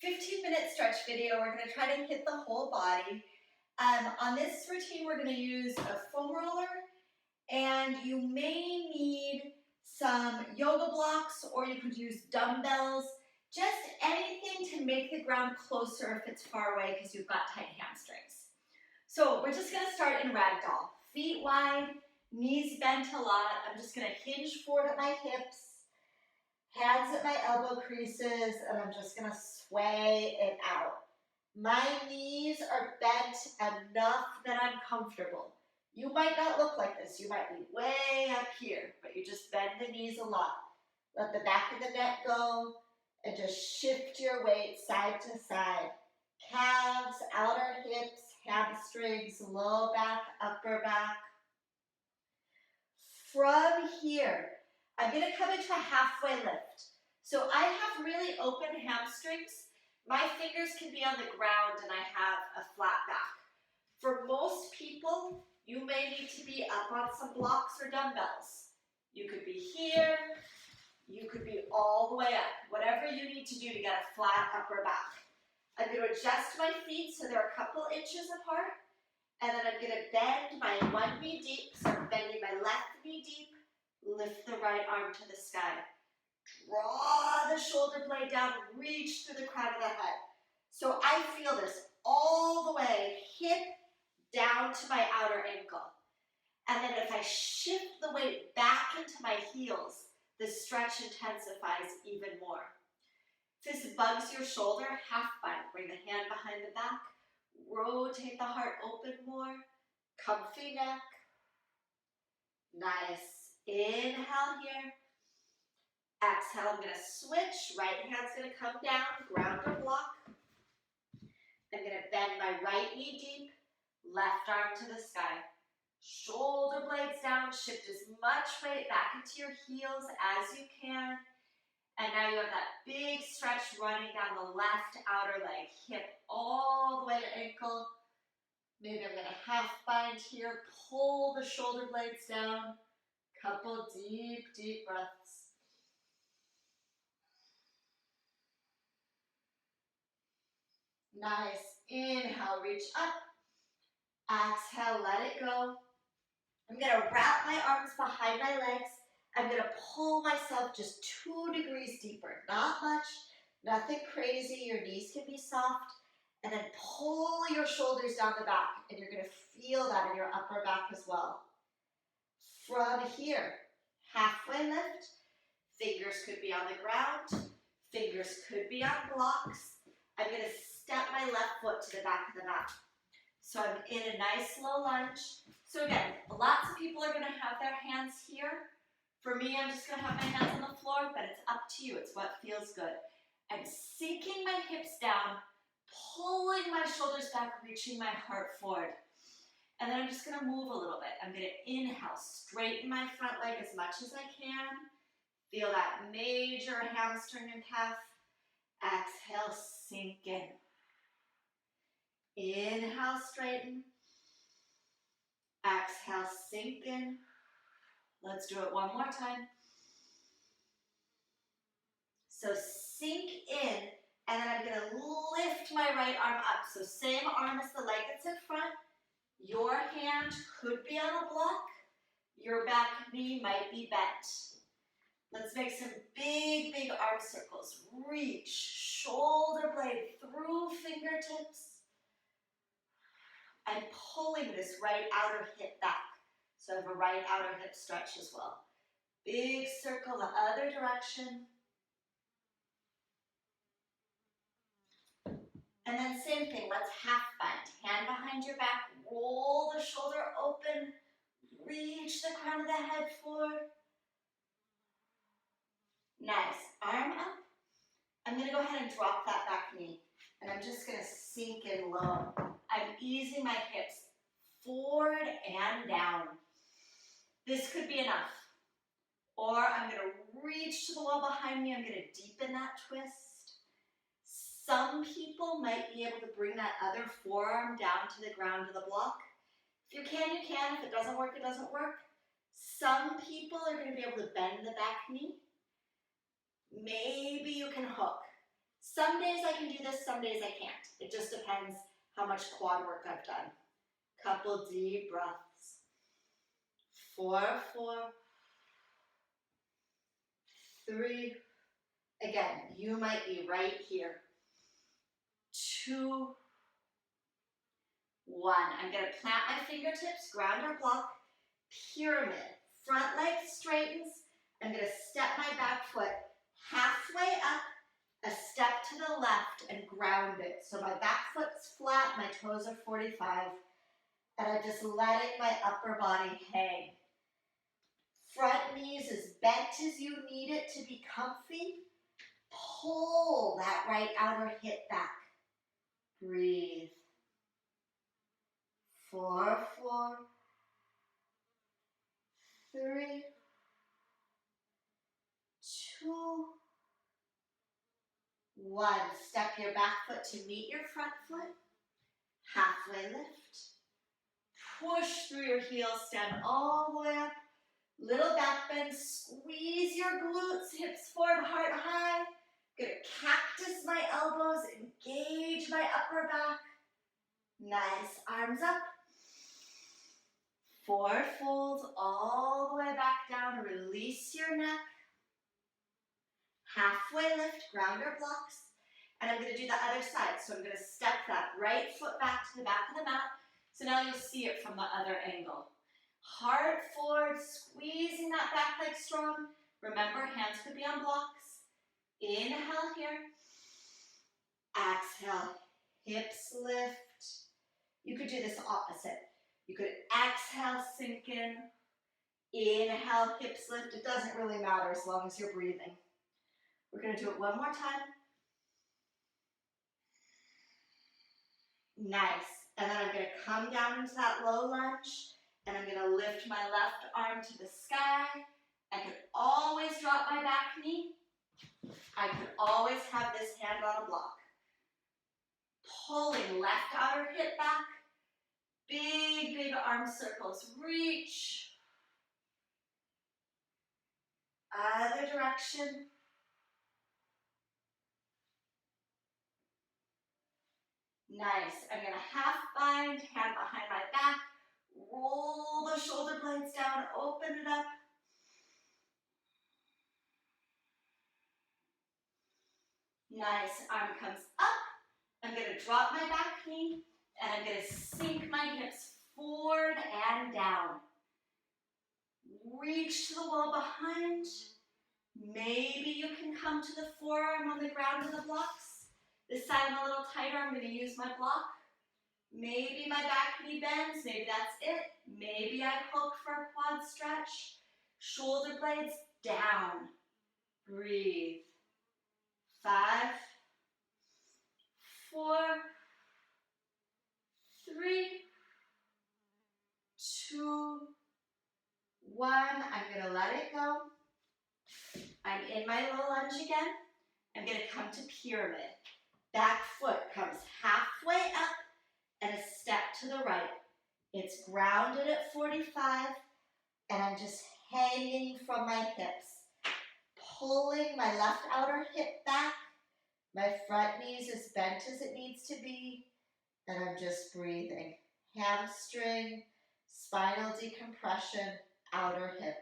15-minute stretch video. We're going to try to hit the whole body. On this routine, we're going to use a foam roller, and you may need some yoga blocks, or you could use dumbbells, just anything to make the ground closer if it's far away because you've got tight hamstrings. So we're just going to start in ragdoll. Feet wide, knees bent a lot. I'm just going to hinge forward at my hips, hands at my elbow creases, and I'm just going to sway it out. My knees are bent enough that I'm comfortable. You might not look like this. You might be way up here, but you just bend the knees a lot. Let the back of the neck go and just shift your weight side to side. Calves, outer hips, hamstrings, low back, upper back. From here, I'm going to come into a halfway lift. So I have really open hamstrings. My fingers can be on the ground and I have a flat back. For most people, you may need to be up on some blocks or dumbbells. You could be here, you could be all the way up. Whatever you need to do to get a flat upper back. I'm going to adjust my feet so they're a couple inches apart. And then I'm going to bend my one knee deep, so I'm bending my left knee deep, lift the right arm to the sky. Draw the shoulder blade down, reach through the crown of the head. So I feel this all the way, hip down to my outer ankle. And then if I shift the weight back into my heels, the stretch intensifies even more. If this bugs your shoulder, half bind. Bring the hand behind the back. Rotate the heart open more. Comfy neck. Nice. Inhale here. Exhale, I'm going to switch. Right hand's going to come down, ground or block. I'm going to bend my right knee deep, left arm to the sky. Shoulder blades down, shift as much weight back into your heels as you can. And now you have that big stretch running down the left outer leg, hip all the way to ankle. Maybe I'm going to half bind here, pull the shoulder blades down. Couple deep, deep breaths. Nice. Inhale, reach up. Exhale, let it go. I'm going to wrap my arms behind my legs. I'm going to pull myself just 2 degrees deeper. Not much, nothing crazy. Your knees can be soft. And then pull your shoulders down the back. And you're going to feel that in your upper back as well. From here, halfway lift. Fingers could be on the ground. Fingers could be on blocks. I'm going to step my left foot to the back of the mat. So I'm in a nice low lunge. So again, lots of people are going to have their hands here. For me, I'm just going to have my hands on the floor, but it's up to you. It's what feels good. I'm sinking my hips down, pulling my shoulders back, reaching my heart forward. And then I'm just going to move a little bit. I'm going to inhale, straighten my front leg as much as I can. Feel that major hamstring and calf. Exhale, sink in. Inhale, straighten. Exhale, sink in. Let's do it one more time. So sink in, and then I'm going to lift my right arm up. So same arm as the leg that's in front. Your hand could be on a block. Your back knee might be bent. Let's make some big, big arm circles. Reach, shoulder blade through fingertips. I'm pulling this right outer hip back. So I have a right outer hip stretch as well. Big circle the other direction. And then same thing, let's half bind. Hand behind your back, roll the shoulder open, reach the crown of the head forward. Nice, arm up. I'm going to go ahead and drop that back knee. And I'm just going to sink in low. I'm easing my hips forward and down. This could be enough. Or I'm going to reach to the wall behind me. I'm going to deepen that twist. Some people might be able to bring that other forearm down to the ground of the block. If you can, you can. If it doesn't work, it doesn't work. Some people are going to be able to bend the back knee. Maybe you can hook. Some days I can do this, some days I can't. It just depends how much quad work I've done. Couple deep breaths. 4, 4, 3. Again, you might be right here. 2, 1. I'm going to plant my fingertips, ground or block, pyramid. Front leg straightens. I'm going to step my back foot halfway up, a step to the left, and ground it. So my back foot's flat, my toes are 45, and I'm just letting my upper body hang. Front knees as bent as you need it to be comfy. Pull that right outer hip back. Breathe. 4, 4, 3, 2, 1. Step your back foot to meet your front foot. Halfway lift. Push through your heels, stand all the way up. Little back bend, squeeze your glutes, hips forward, heart high. Gonna cactus my elbows, engage my upper back. Nice, arms up. 4 folds all the way back down, release your neck. Halfway lift, grounder blocks. And I'm gonna do the other side. So I'm gonna step that right foot back to the back of the mat. So now you'll see it from the other angle. Heart forward, squeezing that back leg strong. Remember, hands could be on blocks. Inhale here. Exhale, hips lift. You could do this opposite. You could exhale, sink in. Inhale, hips lift. It doesn't really matter as long as you're breathing. We're going to do it one more time. Nice. And then I'm going to come down into that low lunge. And I'm going to lift my left arm to the sky. I can always drop my back knee. I can always have this hand on a block. Pulling left outer hip back. Big, big arm circles. Reach. Other direction. Nice. I'm going to half bind, hand behind my back. Roll the shoulder blades down, open it up. Nice, arm comes up. I'm going to drop my back knee and I'm going to sink my hips forward and down. Reach to the wall behind. Maybe you can come to the forearm on the ground of the blocks. This side I'm a little tighter, I'm going to use my block. Maybe my back knee bends, maybe that's it. Maybe I hook for a quad stretch. Shoulder blades down. Breathe. 5, 4, 3, 2, 1. I'm going to let it go. I'm in my low lunge again. I'm going to come to pyramid. Back foot comes halfway up and a step to the right. It's grounded at 45 and I'm just hanging from my hips. Pulling my left outer hip back. My front knee is as bent as it needs to be. And I'm just breathing. Hamstring, spinal decompression, outer hip.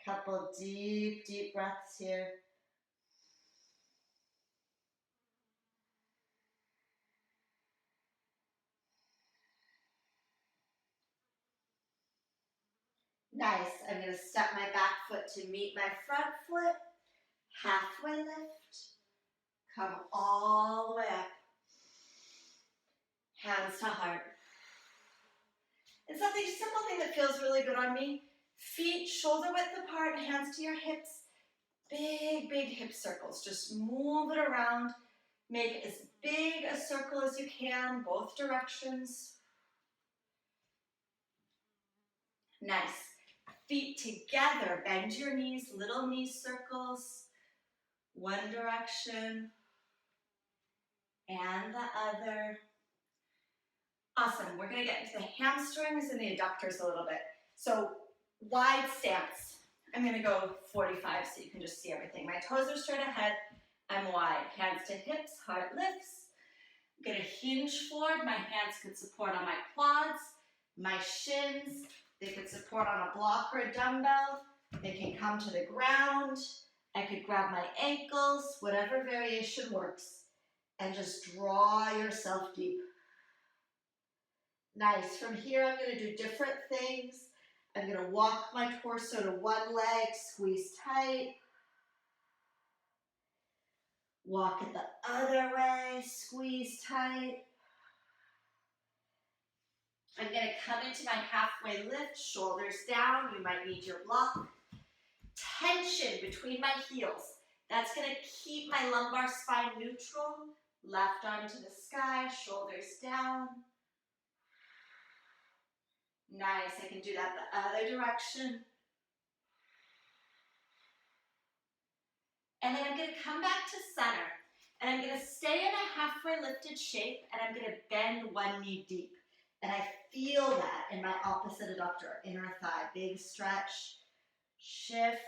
Couple deep, deep breaths here. Nice. I'm going to step my back foot to meet my front foot. Halfway lift. Come all the way up. Hands to heart. And something, simple thing that feels really good on me. Feet shoulder width apart, hands to your hips. Big, big hip circles. Just move it around. Make as big a circle as you can, both directions. Nice. Feet together, bend your knees, little knee circles. One direction and the other. Awesome. We're going to get into the hamstrings and the adductors a little bit. So wide stance. I'm going to go 45 so you can just see everything. My toes are straight ahead. I'm wide. Hands to hips, heart lifts. I'm gonna hinge forward. My hands could support on my quads, my shins. They could support on a block or a dumbbell. They can come to the ground. I could grab my ankles, whatever variation works, and just draw yourself deep. Nice. From here, I'm going to do different things. I'm going to walk my torso to one leg, squeeze tight. Walk it the other way, squeeze tight. I'm going to come into my halfway lift, shoulders down. You might need your block. Tension between my heels. That's going to keep my lumbar spine neutral. Left arm to the sky, shoulders down. Nice, I can do that the other direction. And then I'm going to come back to center. And I'm going to stay in a halfway lifted shape, and I'm going to bend one knee deep. And I feel that in my opposite adductor, inner thigh. Big stretch, shift.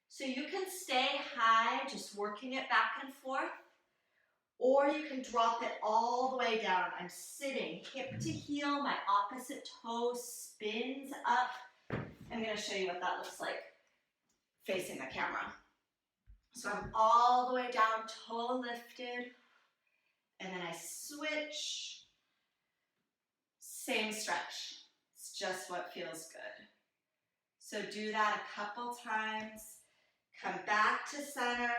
So you can stay high, just working it back and forth. Or you can drop it all the way down. I'm sitting hip to heel, my opposite toe spins up. I'm going to show you what that looks like facing the camera. So I'm all the way down, toe lifted, and then I switch. Same stretch. It's just what feels good. So do that a couple times. Come back to center.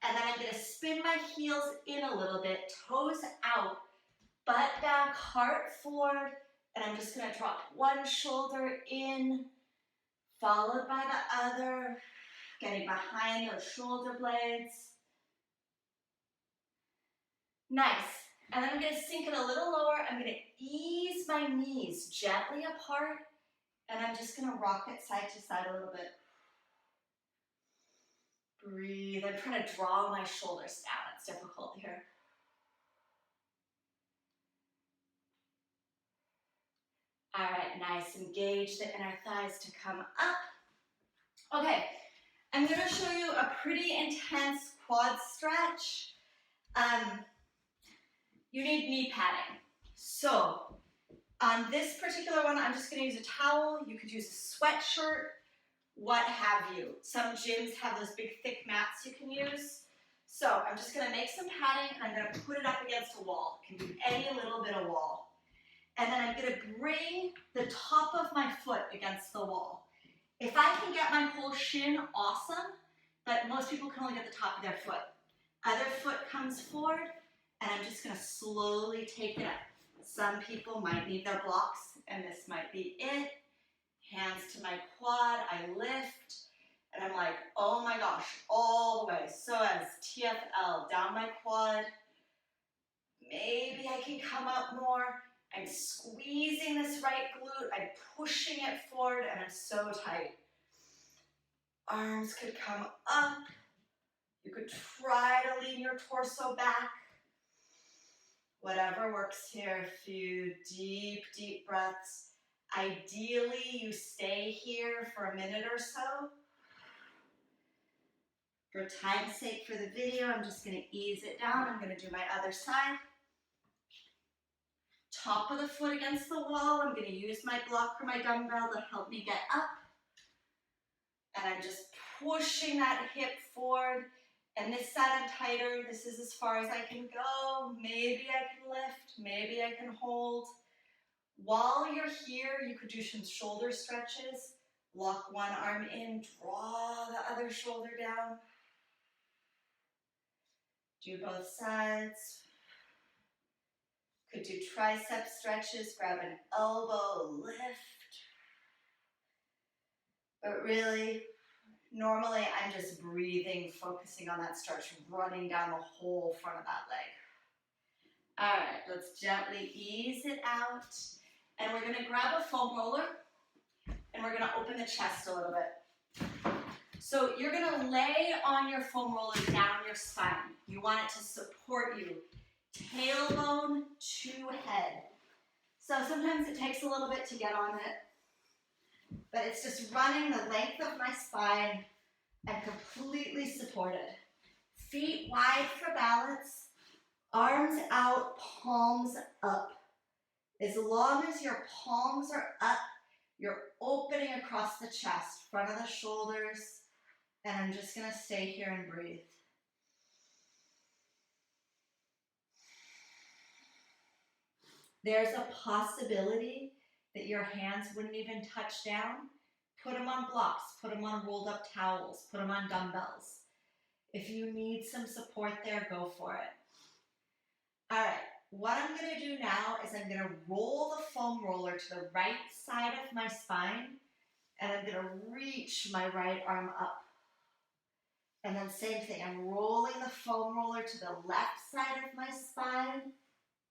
And then I'm going to spin my heels in a little bit, toes out, butt back, heart forward, and I'm just going to drop one shoulder in, followed by the other, getting behind those shoulder blades. Nice. And then I'm going to sink it a little lower. I'm going to ease my knees gently apart, and I'm just going to rock it side to side a little bit. Breathe. I'm trying to draw my shoulders down. It's difficult here. All right, nice. Engage the inner thighs to come up. Okay, I'm going to show you a pretty intense quad stretch. You need knee padding. So on this particular one, I'm just going to use a towel. You could use a sweatshirt. What have you. Some gyms have those big thick mats you can use. So I'm just going to make some padding and I'm going to put it up against a wall. It can be any little bit of wall. And then I'm going to bring the top of my foot against the wall. If I can get my whole shin, awesome, but most people can only get the top of their foot. Other foot comes forward and I'm just going to slowly take it up. Some people might need their blocks and this might be it. Hands to my quad, I lift, and I'm like, oh my gosh, all the way. So as TFL, down my quad. Maybe I can come up more. I'm squeezing this right glute, I'm pushing it forward, and I'm so tight. Arms could come up. You could try to lean your torso back. Whatever works here. A few deep, deep breaths. Ideally, you stay here for a minute or so. For time's sake for the video, I'm just going to ease it down. I'm going to do my other side. Top of the foot against the wall. I'm going to use my block or my dumbbell to help me get up. And I'm just pushing that hip forward. And this side I'm tighter. This is as far as I can go. Maybe I can lift. Maybe I can hold. While you're here, you could do some shoulder stretches. Lock one arm in, draw the other shoulder down. Do both sides. Could do tricep stretches, grab an elbow, lift. But really, normally I'm just breathing, focusing on that stretch, running down the whole front of that leg. All right, let's gently ease it out. And we're going to grab a foam roller and we're going to open the chest a little bit. So you're going to lay on your foam roller down your spine. You want it to support you. Tailbone to head. So sometimes it takes a little bit to get on it, but it's just running the length of my spine. and completely supported. Feet wide for balance, arms out, palms up. As long as your palms are up, you're opening across the chest, front of the shoulders, and I'm just gonna stay here and breathe. There's a possibility that your hands wouldn't even touch down. Put them on blocks, put them on rolled up towels, put them on dumbbells. If you need some support there, go for it. All right, what I'm gonna do now is I'm gonna roll the foam roller to the right side of my spine, and I'm gonna reach my right arm up. And then same thing, I'm rolling the foam roller to the left side of my spine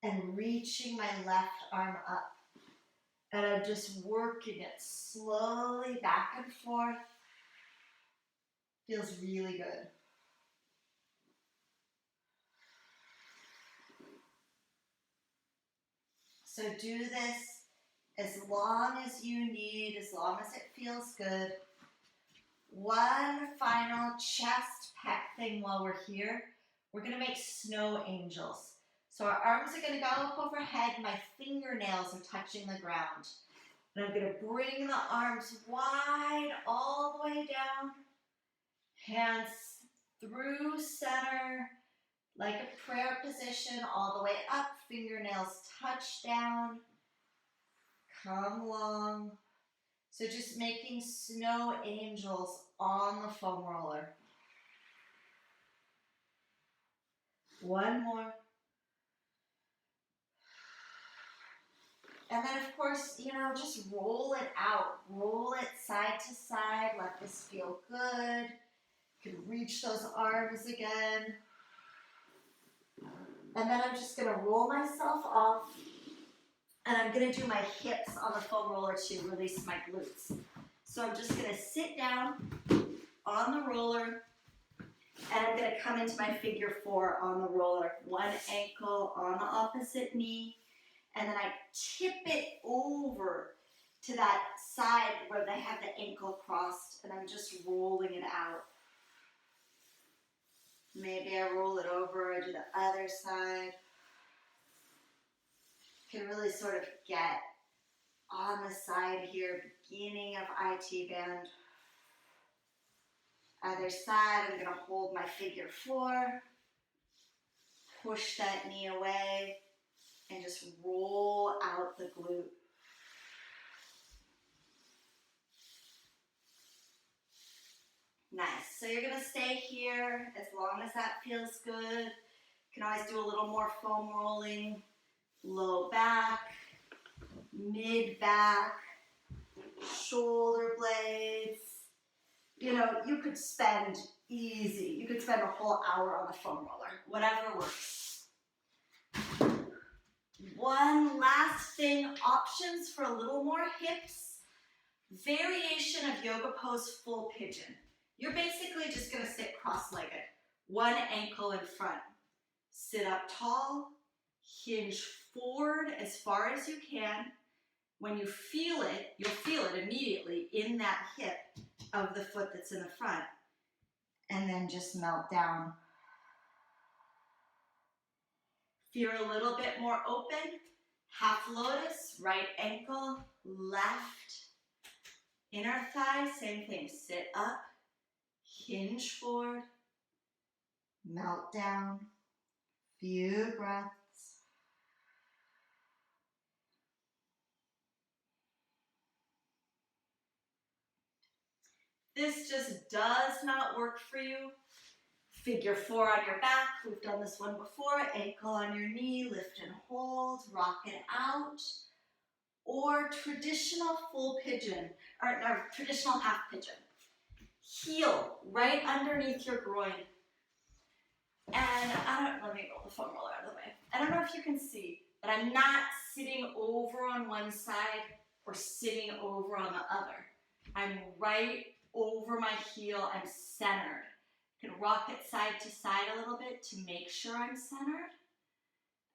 and reaching my left arm up. And I'm just working it slowly back and forth. Feels really good. So do this as long as you need, as long as it feels good. One final chest pec thing while we're here. We're gonna make snow angels. So our arms are gonna go up overhead, my fingernails are touching the ground. And I'm gonna bring the arms wide all the way down. Hands through center, like a prayer position, all the way up, fingernails touch down. Come long. So just making snow angels on the foam roller. One more. And then of course, just roll it out. Roll it side to side. Let this feel good. You can reach those arms again. And then I'm just gonna roll myself off. And I'm gonna do my hips on the foam roller to release my glutes. So I'm just gonna sit down on the roller, and I'm gonna come into my figure 4 on the roller. One ankle on the opposite knee, and then I tip it over to that side where they have the ankle crossed, and I'm just rolling it out. Maybe I roll it over, I do the other side. Can really sort of get on the side here, beginning of IT band. Other side, I'm gonna hold my figure 4, push that knee away, and just roll out the glute. Nice, so you're gonna stay here as long as that feels good. You can always do a little more foam rolling, low back, mid back, shoulder blades. You could spend a whole hour on the foam roller, whatever works. One last thing, options for a little more hips. Variation of yoga pose full pigeon. You're basically just gonna sit cross-legged, one ankle in front. Sit up tall, hinge forward as far as you can. When you feel it, you'll feel it immediately in that hip of the foot that's in the front. And then just melt down. If you're a little bit more open, half lotus, right ankle, left inner thigh, same thing. Sit up, hinge forward, melt down. Few breaths. This just does not work for you. Figure 4 on your back. We've done this one before. Ankle on your knee, lift and hold, rock it out. Or traditional full pigeon, or traditional half pigeon. Heel right underneath your groin. And let me roll the foam roller out of the way. I don't know if you can see, but I'm not sitting over on one side or sitting over on the other. I'm right over my heel, I'm centered. You can rock it side to side a little bit to make sure I'm centered.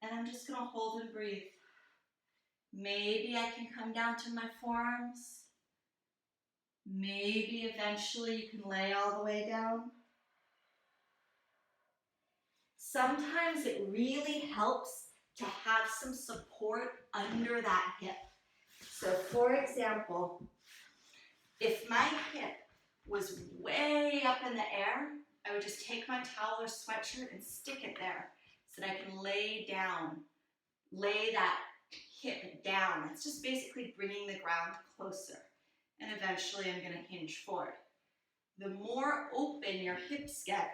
And I'm just gonna hold and breathe. Maybe I can come down to my forearms. Maybe eventually you can lay all the way down. Sometimes it really helps to have some support under that hip. So for example, if my hip was way up in the air, I would just take my towel or sweatshirt and stick it there so that I can lay down, lay that hip down. It's just basically bringing the ground closer. And eventually I'm going to hinge forward. The more open your hips get,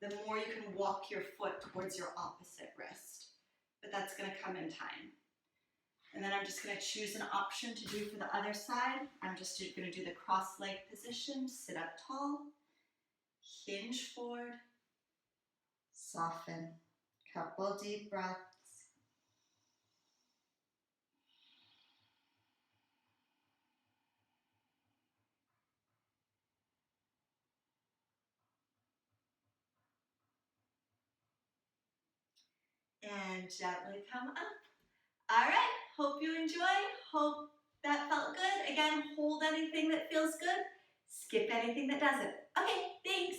the more you can walk your foot towards your opposite wrist. But that's going to come in time. And then I'm just going to choose an option to do for the other side. I'm just going to do the cross leg position, sit up tall, hinge forward, soften, couple deep breaths. And gently come up. All right, hope you enjoy. Hope that felt good. Again, hold anything that feels good. Skip anything that doesn't. Okay, thanks.